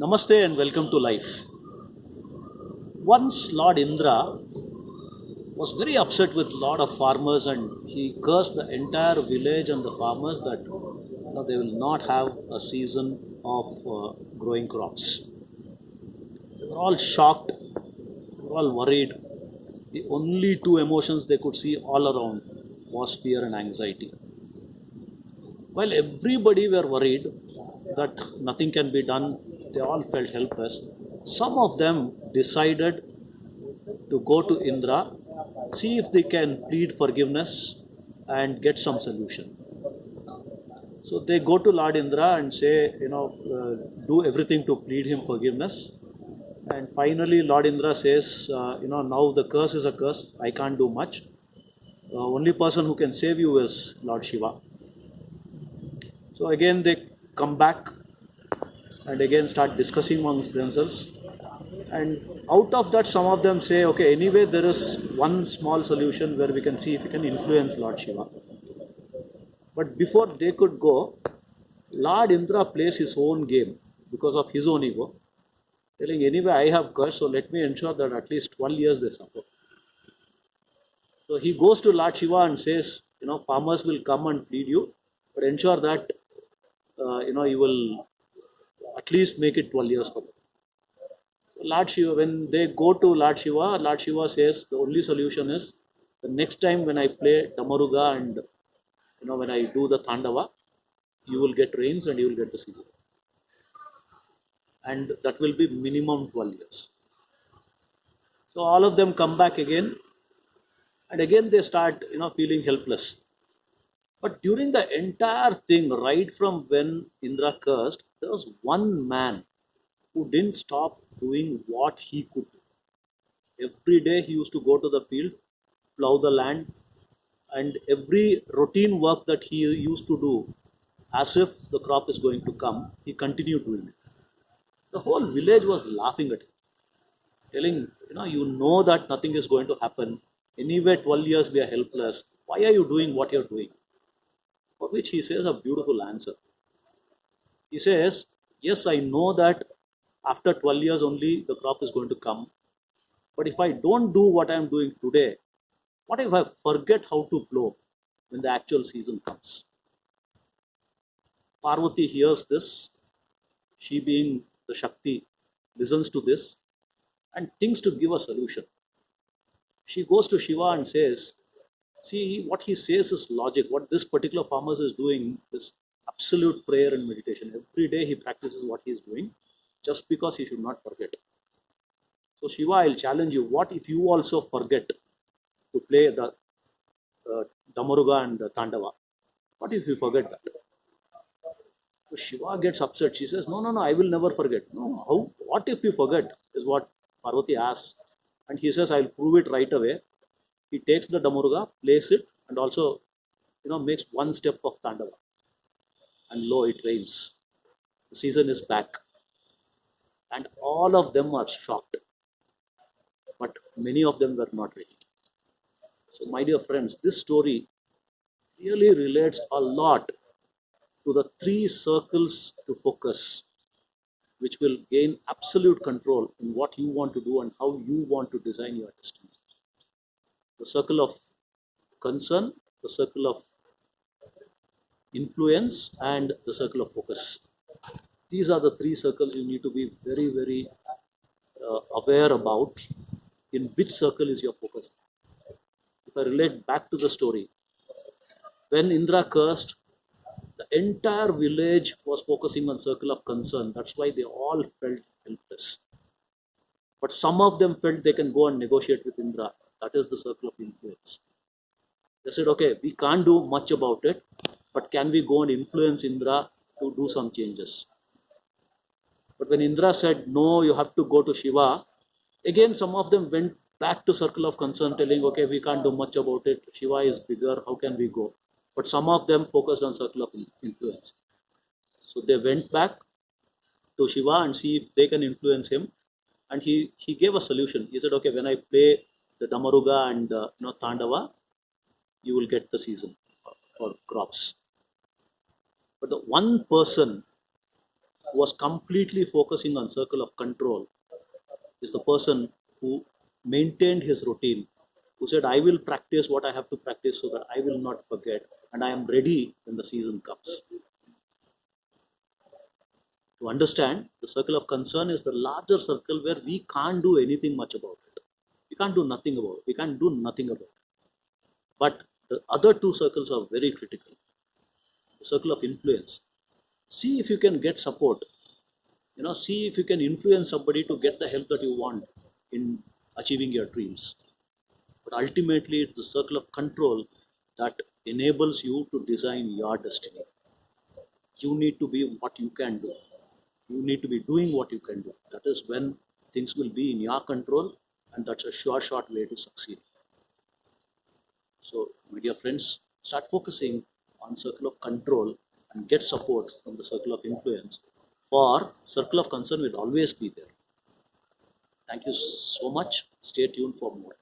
Namaste and welcome to life. Once Lord Indra was very upset with lot of farmers and he cursed the entire village and the farmers that they will not have a season of growing crops. They were all shocked, they were all worried. The only two emotions they could see all around was fear and anxiety. While everybody were worried that nothing can be done, they all felt helpless. Some of them decided to go to Indra, see if they can plead forgiveness and get some solution. So they go to Lord Indra and say, do everything to plead him forgiveness. And finally, Lord Indra says, now the curse is a curse. I can't do much. The only person who can save you is Lord Shiva. So again, they come back and again start discussing amongst themselves. And out of that, some of them say, okay, anyway, there is one small solution where we can see if we can influence Lord Shiva. But before they could go, Lord Indra plays his own game because of his own ego, telling, anyway, I have curse, so let me ensure that at least 12 years they suffer. So he goes to Lord Shiva and says, farmers will come and plead you, but ensure that, you will at least make it 12 years for them. Lord Shiva, when they go to Lord Shiva says the only solution is the next time when I play Damaruga and when I do the Tandava, you will get rains and you will get the season. And that will be minimum 12 years. So all of them come back again and again they start feeling helpless. But during the entire thing, right from when Indra cursed, there was one man who didn't stop doing what he could do. Every day he used to go to the field, plow the land, and every routine work that he used to do, as if the crop is going to come, he continued doing it. The whole village was laughing at him, telling, you know that nothing is going to happen. Anyway, 12 years we are helpless. Why are you doing what you're doing? For which he says a beautiful answer. He says, yes, I know that after 12 years only the crop is going to come. But if I don't do what I'm doing today, what if I forget how to plow when the actual season comes? Parvati hears this. She, being the Shakti, listens to this and thinks to give a solution. She goes to Shiva and says, see, what he says is logic. What this particular farmer is doing is absolute prayer and meditation. Every day he practices what he is doing just because he should not forget. So, Shiva, I'll challenge you. What if you also forget to play the Damaruga and the Tandava? What if you forget that? So Shiva gets upset. She says, no, I will never forget. No, how? What if you forget? Is what Parvati asks. And he says, I'll prove it right away. He takes the Damaruga, plays it, and also, makes one step of Tandava. And lo, it rains. The season is back. And all of them are shocked. But many of them were not ready. So, my dear friends, this story really relates a lot to the three circles to focus, which will gain absolute control in what you want to do and how you want to design your destiny. The circle of concern, the circle of influence, and the circle of focus. These are the three circles you need to be very, very aware about in which circle is your focus. If I relate back to the story, when Indra cursed, the entire village was focusing on circle of concern. That's why they all felt helpless. But some of them felt they can go and negotiate with Indra. That is the circle of influence. They said, okay, we can't do much about it, but can we go and influence Indra to do some changes? But when Indra said, no, you have to go to Shiva, again some of them went back to circle of concern, telling, okay, we can't do much about it. Shiva is bigger, how can we go? But some of them focused on circle of influence. So they went back to Shiva and see if they can influence him. And he gave a solution. He said, okay, when I play the Damaruga and Tandava, you will get the season for crops. But the one person who was completely focusing on circle of control is the person who maintained his routine, who said, I will practice what I have to practice so that I will not forget and I am ready when the season comes. To understand, the circle of concern is the larger circle where we can't do anything much about it. We can't do nothing about it. We can't do nothing about it. But the other two circles are very critical. The circle of influence. See if you can get support. See if you can influence somebody to get the help that you want in achieving your dreams. But ultimately, it's the circle of control that enables you to design your destiny. You need to be what you can do. You need to be doing what you can do. That is when things will be in your control, and that's a sure shot way to succeed. So, my dear friends, start focusing on circle of control and get support from the circle of influence. For circle of concern will always be there. Thank you so much. Stay tuned for more.